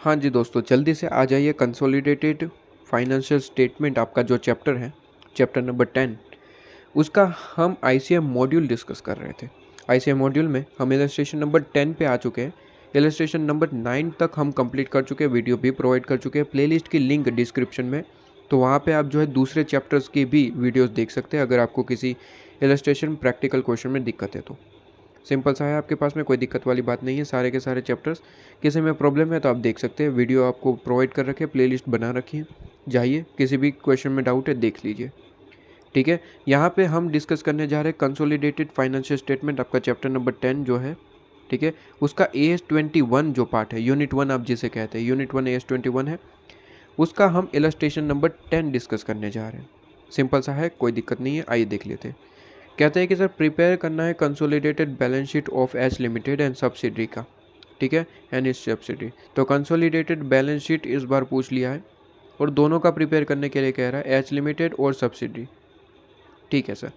हाँ जी दोस्तों, जल्दी से आ जाइए। कंसोलिडेटेड फाइनेंशियल स्टेटमेंट आपका जो चैप्टर है, चैप्टर नंबर 10, उसका हम आईसीएम मॉड्यूल डिस्कस कर रहे थे। आईसीएम मॉड्यूल में हम इलस्ट्रेशन नंबर 10 पे आ चुके हैं। इलस्ट्रेशन नंबर 9 तक हम कंप्लीट कर चुके हैं, वीडियो भी प्रोवाइड कर चुके हैं। प्लेलिस्ट की लिंक डिस्क्रिप्शन में, तो वहाँ पे आप जो है दूसरे चैप्टर्स की भी वीडियोस देख सकते हैं अगर आपको किसी इलस्ट्रेशन प्रैक्टिकल क्वेश्चन में दिक्कत है तो। सिंपल सा है, आपके पास में कोई दिक्कत वाली बात नहीं है। सारे के सारे चैप्टर्स, किसी में प्रॉब्लम है तो आप देख सकते हैं, वीडियो आपको प्रोवाइड कर रखे, प्लेलिस्ट बना रखी है। जाइए, किसी भी क्वेश्चन में डाउट है देख लीजिए। ठीक है, यहाँ पे हम डिस्कस करने जा रहे हैं कंसोलिडेटेड फाइनेंशियल स्टेटमेंट, आपका चैप्टर नंबर 10 जो है। ठीक है, उसका AS21 जो पार्ट है, यूनिट 1 आप जिसे कहते हैं, यूनिट 1 AS21 है, उसका हम इलस्ट्रेशन नंबर 10 डिस्कस करने जा रहे हैं। सिंपल सा है, कोई दिक्कत नहीं है। आइए देख लेते हैं। कहते हैं कि सर प्रिपेयर करना है consolidated balance sheet of H limited and subsidiary का। ठीक है, एंड इस सब्सिडरी, तो कंसोलिडेटेड बैलेंस शीट इस बार पूछ लिया है और दोनों का प्रिपेयर करने के लिए कह रहा है, एच लिमिटेड और सब्सिडरी। ठीक है सर,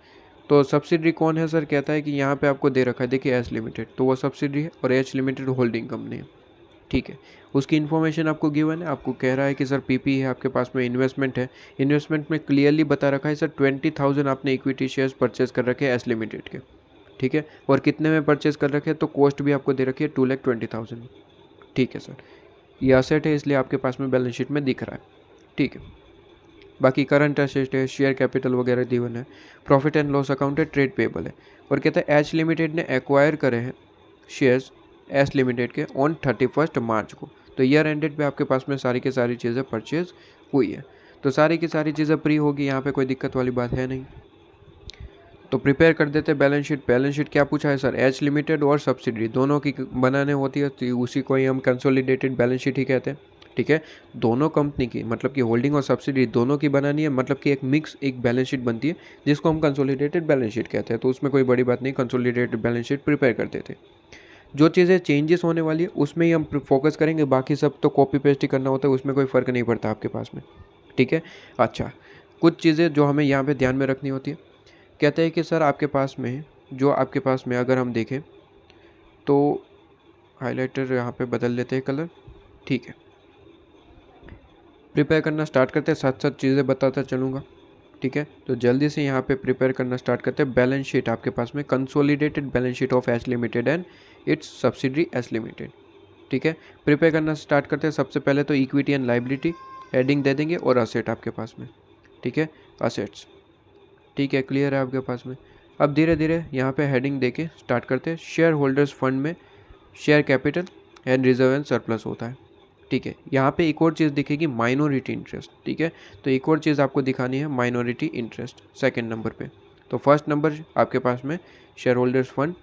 तो सब्सिडरी कौन है सर? कहता है कि यहाँ पे आपको दे रखा है, देखिए एच लिमिटेड, तो वो सब्सिडरी है और एच लिमिटेड होल्डिंग कंपनी है। ठीक है, उसकी इन्फॉर्मेशन आपको गिवन है। आपको कह रहा है कि सर पीपी है, आपके पास में इन्वेस्टमेंट है। इन्वेस्टमेंट में क्लियरली बता रखा है सर 20,000 आपने इक्विटी शेयर्स परचेज कर रखे हैं एस लिमिटेड के। ठीक है, और कितने में परचेज कर रखे हैं, तो कॉस्ट भी आपको दे रखी है 2,20,000। ठीक है सर, ये असेट है इसलिए आपके पास में बैलेंस शीट में दिख रहा है। ठीक है, बाकी करंट एसेट है, शेयर कैपिटल वगैरह दिवन है, प्रॉफिट एंड लॉस अकाउंट है, ट्रेड पेबल है। और कहता है एच लिमिटेड ने एक्वायर करे हैं शेयर्स एस लिमिटेड के ऑन 31 मार्च को, तो ईयर एंडेड पे आपके पास में सारी की सारी चीज़ें परचेज हुई है, तो सारी की सारी चीज़ें प्री होगी, यहाँ पे कोई दिक्कत वाली बात है नहीं। तो प्रिपेयर कर देते बैलेंस शीट। बैलेंस शीट क्या पूछा है सर? एच लिमिटेड और सब्सिडरी दोनों की बनाने होती है, तो उसी को ही हम कंसोलिडेटेड बैलेंस शीट ही कहते हैं। ठीक है, दोनों कंपनी की, मतलब कि होल्डिंग और सब्सिडरी दोनों की बनानी है, मतलब कि एक मिक्स एक बैलेंस शीट बनती है जिसको हम कंसोलिडेटेड बैलेंस शीट कहते हैं। तो उसमें कोई बड़ी बात नहीं, कंसोलिडेटेड बैलेंस शीट प्रिपेयर करते थे। जो चीज़ें चेंजेस होने वाली है उसमें ही हम फोकस करेंगे, बाकी सब तो कॉपी पेस्ट ही करना होता है, उसमें कोई फ़र्क नहीं पड़ता आपके पास में। ठीक है, अच्छा, कुछ चीज़ें जो हमें यहाँ पे ध्यान में रखनी होती है। कहते हैं कि सर आपके पास में, जो आपके पास में अगर हम देखें तो हाइलाइटर यहाँ पे बदल लेते हैं कलर। ठीक है, प्रिपेयर करना स्टार्ट करते हैं, साथ साथ चीज़ें बताता चलूँगा। ठीक है, तो जल्दी से यहाँ पे प्रिपेयर करना स्टार्ट करते हैं। बैलेंस शीट आपके पास में consolidated balance sheet of H limited and it's subsidiary H limited. ठीक है, प्रिपेयर करना स्टार्ट करते हैं। सबसे पहले तो इक्विटी एंड लाइबिलिटी हेडिंग दे देंगे और असेट आपके पास में। ठीक है, असेट्स। ठीक है, क्लियर है आपके पास में। अब धीरे धीरे यहाँ पे हेडिंग दे के स्टार्ट करते हैं। शेयर होल्डर्स फंड में share capital and reserve and surplus होता है। ठीक है, यहाँ पे एक और चीज़ दिखेगी, माइनॉरिटी इंटरेस्ट। ठीक है, तो एक और चीज़ आपको दिखानी है, माइनॉरिटी इंटरेस्ट सेकंड नंबर पे। तो फर्स्ट नंबर आपके पास में share holders fund,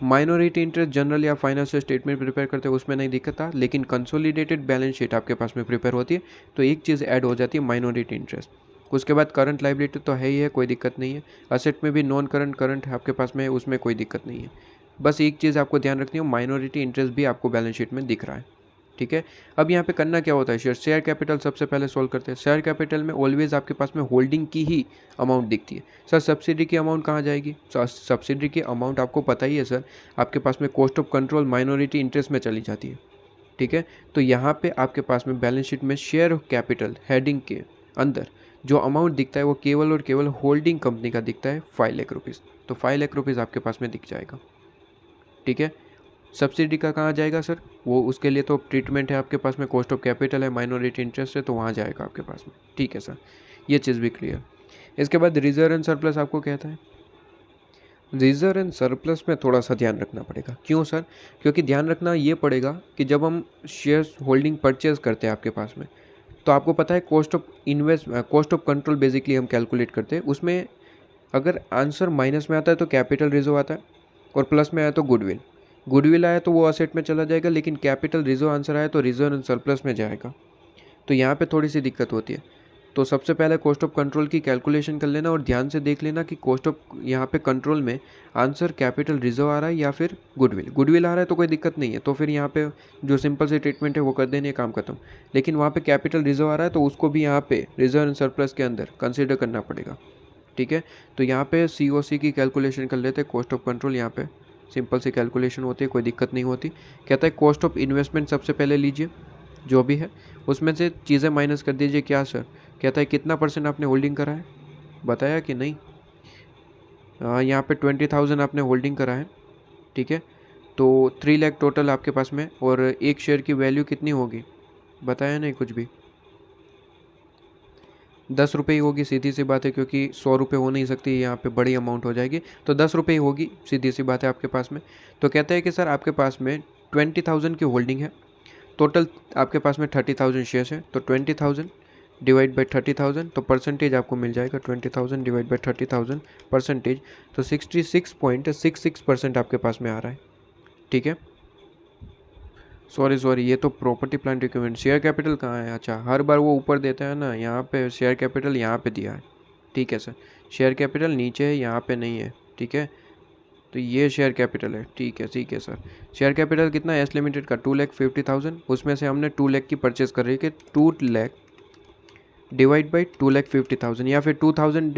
minority interest generally आप फाइनेंशियल स्टेटमेंट प्रिपेयर करते हो उसमें नहीं दिक्कत था, लेकिन कंसोलिडेटेड बैलेंस शीट आपके पास में प्रिपेयर होती है तो एक चीज़ ऐड हो जाती है, माइनॉरिटी इंटरेस्ट। उसके बाद करंट लाइबिलिटी तो है ही है, कोई दिक्कत नहीं है। असेट में भी नॉन करंट करंट आपके पास में है, उसमें कोई दिक्कत नहीं है। बस एक चीज़ आपको ध्यान रखनी है, माइनॉरिटी इंटरेस्ट भी आपको बैलेंस शीट में दिख रहा है। ठीक है, अब यहाँ पे करना क्या होता है, शेयर कैपिटल सबसे पहले सोल्व करते हैं। शेयर कैपिटल में ऑलवेज आपके पास में होल्डिंग की ही अमाउंट दिखती है। सर सब्सिडी की अमाउंट कहाँ जाएगी? सब्सिडी की अमाउंट आपको पता ही है सर, आपके पास में cost of control minority interest में चली जाती है। ठीक है, तो यहाँ पे आपके पास में बैलेंस शीट में शेयर कैपिटल हेडिंग के अंदर जो अमाउंट दिखता है वो केवल और केवल होल्डिंग कंपनी का दिखता है, 5 लाख रुपीज़। तो 5 लाख रुपीज़ आपके पास में दिख जाएगा। ठीक है, सब्सिडी का कहाँ जाएगा सर? वो उसके लिए तो ट्रीटमेंट है, आपके पास में कॉस्ट ऑफ कैपिटल है, माइनॉरिटी इंटरेस्ट है, तो वहाँ जाएगा आपके पास में। ठीक है सर, ये चीज़ भी क्लियर। इसके बाद रिजर्व एंड सरप्लस आपको कहता है। रिजर्व एंड सरप्लस में थोड़ा सा ध्यान रखना पड़ेगा। क्यों सर? क्योंकि ध्यान रखना ये पड़ेगा कि जब हम शेयर्स होल्डिंग परचेज करते हैं आपके पास में, तो आपको पता है कॉस्ट ऑफ कंट्रोल बेसिकली हम कैलकुलेट करते हैं। उसमें अगर आंसर माइनस में आता है तो कैपिटल रिजर्व आता है, और प्लस में आया तो गुडविल। गुडविल आया तो वो असेट में चला जाएगा, लेकिन कैपिटल रिजर्व आंसर आया तो रिजर्व एंड सरप्लस में जाएगा। तो यहाँ पे थोड़ी सी दिक्कत होती है। तो सबसे पहले कॉस्ट ऑफ कंट्रोल की कैलकुलेशन कर लेना और ध्यान से देख लेना कि कॉस्ट ऑफ यहाँ पे कंट्रोल में आंसर कैपिटल रिजर्व आ रहा है या फिर गुडविल आ रहा है तो कोई दिक्कत नहीं है, तो फिर यहाँ पे जो सिंपल सी ट्रीटमेंट है वो कर देने, काम खत्म। लेकिन वहाँ पे कैपिटल रिजर्व आ रहा है तो उसको भी यहाँ पे रिजर्व एंड सरप्लस के अंदर कंसिडर करना पड़ेगा। ठीक है, तो यहाँ पे COC की कैलकुलेशन कर लेते हैं। कॉस्ट ऑफ कंट्रोल यहाँ पे सिंपल सी कैलकुलेशन होती है, कोई दिक्कत नहीं होती। कहता है कॉस्ट ऑफ इन्वेस्टमेंट सबसे पहले लीजिए। जो भी है उसमें से चीज़ें माइनस कर दीजिए। क्या सर? कहता है कितना % आपने होल्डिंग करा है, बताया कि नहीं? यहाँ पे 20,000 आपने होल्डिंग करा है, ठीक है। तो 3 लाख टोटल आपके पास में, और एक शेयर की वैल्यू कितनी होगी, बताया नहीं कुछ भी? 10 रुपये ही होगी, सीधी सी बात है, क्योंकि 100 रुपये हो नहीं सकती, यहाँ पे बड़ी अमाउंट हो जाएगी, तो 10 रुपये ही होगी, सीधी सी बात है आपके पास में। तो कहता है कि सर आपके पास में 20,000 की होल्डिंग है, टोटल आपके पास में 30,000 शेयर्स है, तो 20,000 डिवाइड बाई 30,000, तो परसेंटेज आपको मिल जाएगा 20,000 डिवाइड बाई 30,000 परसेंटेज, तो 66.66% आपके पास में आ रहा है, ठीक है। सॉरी, ये तो property plant equipment, share capital कहाँ है? अच्छा, हर बार वो ऊपर देता है ना, यहाँ पे शेयर कैपिटल यहाँ पे दिया है, ठीक है सर। शेयर कैपिटल नीचे है, यहाँ पे नहीं है, ठीक है। तो ये शेयर कैपिटल है, ठीक है सर। शेयर कैपिटल कितना है एस लिमिटेड का? 2,50,000, उसमें से हमने 2 लाख की परचेस कर रही है कि 2 लाख डिवाइड बाई 2,50,000, या फिर 20,000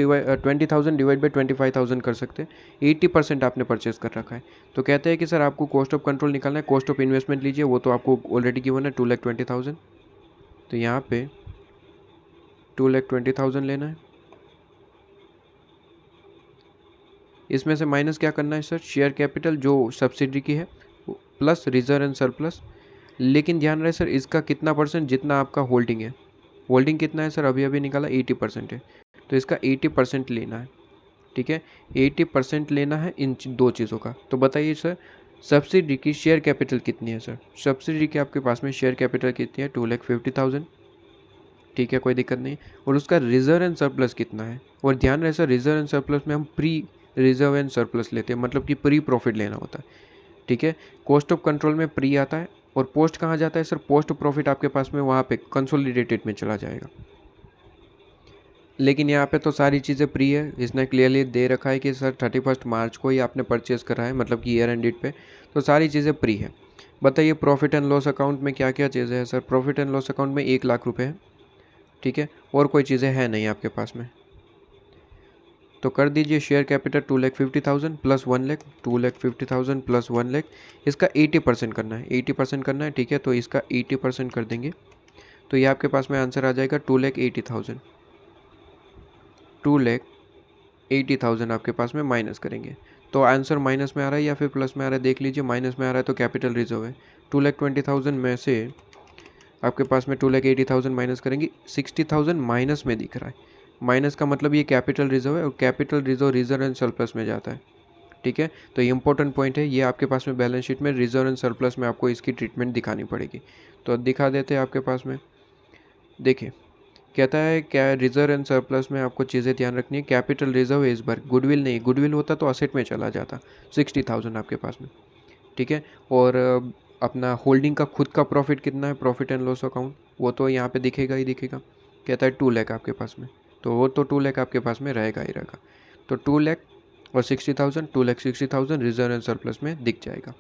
डिवाइड बाई 25,000 कर सकते हैं। 80% आपने परचेस कर रखा है। तो कहते हैं कि सर आपको कॉस्ट ऑफ कंट्रोल निकालना है, कॉस्ट ऑफ इन्वेस्टमेंट लीजिए, वो तो आपको ऑलरेडी गिवन है 2,20,000। तो यहाँ पे 2,20,000 लेना है, इसमें से माइनस क्या करना है सर? शेयर कैपिटल जो सब्सिडी की है प्लस रिजर्व एंड सरप्लस। लेकिन ध्यान रहे सर, इसका कितना % जितना आपका होल्डिंग है, होल्डिंग कितना है सर? अभी निकाला 80% है, तो इसका 80% लेना है, ठीक है। 80% लेना है इन दो चीज़ों का। तो बताइए सर, सब्सिडी की शेयर कैपिटल कितनी है सर? सब्सिडी की आपके पास में शेयर कैपिटल कितनी है? 2,50,000, ठीक है, कोई दिक्कत नहीं। और उसका रिजर्व एंड सरप्लस कितना है? और ध्यान रहे सर, रिजर्व एंड सरप्लस में हम प्री रिजर्व एंड सरप्लस लेते हैं, मतलब कि प्री प्रॉफिट लेना होता है, ठीक है। कॉस्ट ऑफ कंट्रोल में प्री आता है, और पोस्ट कहाँ जाता है सर? पोस्ट प्रॉफिट आपके पास में वहाँ पे कंसोलिडेटेड में चला जाएगा। लेकिन यहाँ पे तो सारी चीज़ें प्री है, इसने क्लियरली दे रखा है कि सर 31 मार्च को ही आपने परचेज़ करा है, मतलब कि ईयर एंड डेट पे, तो सारी चीज़ें प्री है। बताइए प्रॉफिट एंड लॉस अकाउंट में क्या क्या चीज़ें हैं sir? Profit and loss account में 1 लाख रुपये है, ठीक है, और कोई चीज़ें है नहीं आपके पास में। तो कर दीजिए share capital 2,50,000 plus 1 lakh, 2,50,000 plus 1 lakh, इसका 80% करना है, 80% करना है, ठीक है। तो इसका 80% कर देंगे, तो ये आपके पास में आंसर आ जाएगा 2,80,000। 2,80,000 आपके पास में माइनस करेंगे, तो आंसर माइनस में आ रहा है या फिर प्लस में आ रहा है, देख लीजिए। माइनस में आ रहा है तो कैपिटल रिजर्व है। 2,20,000 में से आपके पास में 2,80,000 माइनस करेंगे, 60,000 माइनस में दिख रहा है। माइनस का मतलब ये कैपिटल रिजर्व है, और कैपिटल रिजर्व एंड सरप्लस में जाता है, ठीक है। तो ये इंपॉर्टेंट पॉइंट है, ये आपके पास में बैलेंस शीट में रिजर्व एंड सरप्लस में आपको इसकी ट्रीटमेंट दिखानी पड़ेगी। तो दिखा देते हैं आपके पास में, देखिए कहता है क्या रिजर्व एंड सरप्लस में आपको चीज़ें ध्यान रखनी है। कैपिटल रिजर्व है इस बार, गुडविल नहीं, गुडविल होता तो असेट में चला जाता। 60,000 आपके पास में, ठीक है। और अपना होल्डिंग का खुद का प्रॉफिट कितना है, प्रॉफिट एंड लॉस अकाउंट, वो तो यहाँ पे दिखेगा ही दिखेगा। कहता है 2 लाख आपके पास में, तो वो तो 2 लाख आपके पास में रहेगा ही रहेगा। तो 2 लाख और 60,000, 2,60,000 रिजर्व एंड सरप्लस में दिख जाएगा,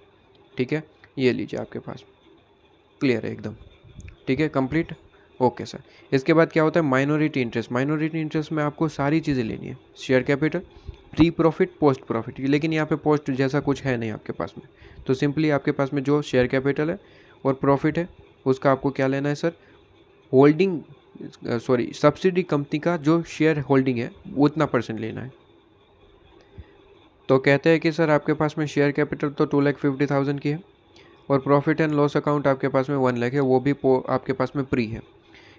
ठीक है। ये लीजिए आपके पास, क्लियर है एकदम, ठीक है, कंप्लीट। Okay sir. इसके बाद क्या होता है? Minority interest. माइनॉरिटी इंटरेस्ट में आपको सारी चीज़ें लेनी है, share capital, pre profit, post profit, लेकिन यहाँ पे पोस्ट जैसा कुछ है नहीं आपके पास में। तो सिंपली आपके पास में जो शेयर कैपिटल है और प्रॉफिट है, उसका आपको क्या लेना है सर? होल्डिंग, सब्सिडी कंपनी का जो शेयर होल्डिंग है उतना % लेना है। तो कहते हैं कि सर आपके पास में शेयर कैपिटल तो 2,50,000 की है, और प्रॉफिट एंड लॉस अकाउंट आपके पास में 1 लाख है, वो भी आपके पास में प्री है।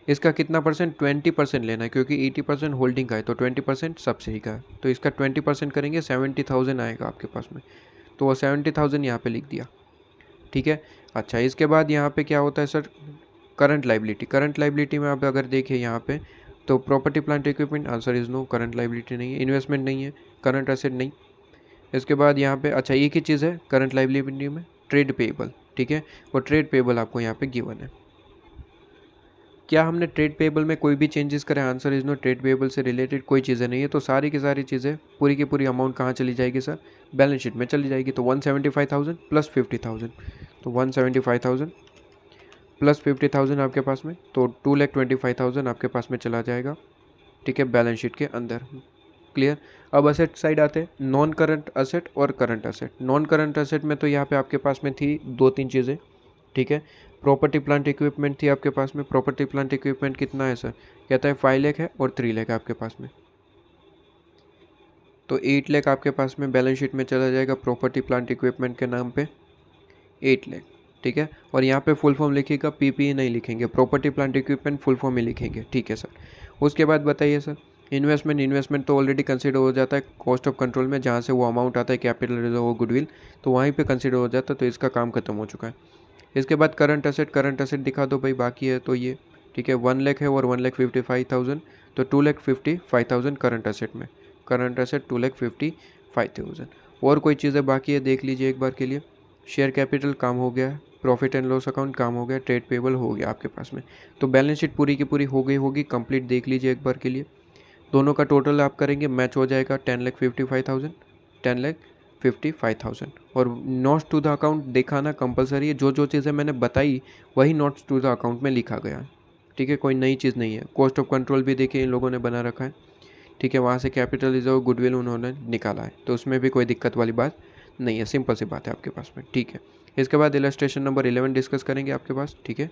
इसका कितना %? 20% लेना है, क्योंकि 80% होल्डिंग का है, तो 20% सब्सिडी का है। तो इसका 20% करेंगे, 70,000 आएगा आपके पास में, तो वो 70,000 यहाँ पे लिख दिया, ठीक है। अच्छा, इसके बाद यहाँ पे क्या होता है sir? Current liability. Current liability में आप अगर देखें यहाँ पे, तो property plant equipment, answer is no, current liability नहीं है। इन्वेस्टमेंट नहीं है, करंट एसेट नहीं। इसके बाद यहाँ पे अच्छा एक ही चीज़ है करंट लाइबिलिटी में, ट्रेड पेएबल, ठीक है। और ट्रेड पेएबल आपको यहाँ पे गिवन है। क्या हमने ट्रेड पेएबल में कोई भी चेंजेस करे? Answer is no, trade payable से रिलेटेड कोई चीज़ें नहीं है। तो सारी की सारी चीज़ें पूरी की पूरी अमाउंट कहाँ चली जाएगी सर? बैलेंस शीट में चली जाएगी। तो 175,000 प्लस 50,000, तो 175,000 प्लस 50,000 आपके पास में, तो 2,25,000 आपके पास में चला जाएगा, ठीक है, बैलेंस शीट के अंदर। क्लियर। अब असेट साइड आते हैं, नॉन करंट असेट और current asset. Non current asset में तो यहाँ पे आपके पास में थी 2-3 चीज़ें, ठीक है। प्रॉपर्टी प्लांट इक्विपमेंट थी आपके पास में, प्रॉपर्टी प्लांट इक्विपमेंट कितना है सर, कहता है 5 लाख है और 3 लाख आपके पास में, तो 8 लाख आपके पास में बैलेंस शीट में चला जाएगा प्रॉपर्टी प्लांट इक्विपमेंट के नाम पे 8 लाख, ठीक है। और यहाँ पे फुल फॉर्म लिखिएगा, पीपीई नहीं लिखेंगे, property plant equipment full form ही लिखेंगे, ठीक है सर। उसके बाद बताइए सर, इन्वेस्टमेंट तो ऑलरेडी कंसिडर हो जाता है कॉस्ट ऑफ कंट्रोल में, जहाँ से वो अमाउंट आता है कैपिटल रिजर्व और गुडविल, तो वहीं पे कंसिडर हो जाता है, तो इसका काम खत्म हो चुका है। इसके बाद करंट असेट दिखा दो भाई, बाकी है तो ये, ठीक है। 1 लाख है और 1,55,000, तो 2,55,000 करंट असेट में, करंट असेट 2,55,000। और कोई चीज़ें बाकी है देख लीजिए एक बार के लिए। शेयर कैपिटल काम हो गया है, प्रॉफिट एंड लॉस अकाउंट काम हो गया, ट्रेड पेबल हो गया आपके पास में, तो बैलेंस शीट पूरी की पूरी हो गई होगी कंप्लीट, देख लीजिए एक बार के लिए। दोनों का टोटल आप करेंगे मैच हो जाएगा 10,55,000, 10,55,000। और नोट्स टू द अकाउंट दिखाना कंपलसरी है, जो जो चीज़ें मैंने बताई वही नोट्स टू द अकाउंट में लिखा गया है, ठीक है, कोई नई चीज़ नहीं है। कॉस्ट ऑफ कंट्रोल भी देखिए इन लोगों ने बना रखा है, ठीक है, वहाँ से कैपिटल रिजर्व गुडविल उन्होंने निकाला है, तो उसमें भी कोई दिक्कत वाली बात नहीं है, सिंपल सी बात है आपके पास में, ठीक है। इसके बाद इलस्ट्रेशन नंबर 11 डिस्कस करेंगे आपके पास, ठीक है।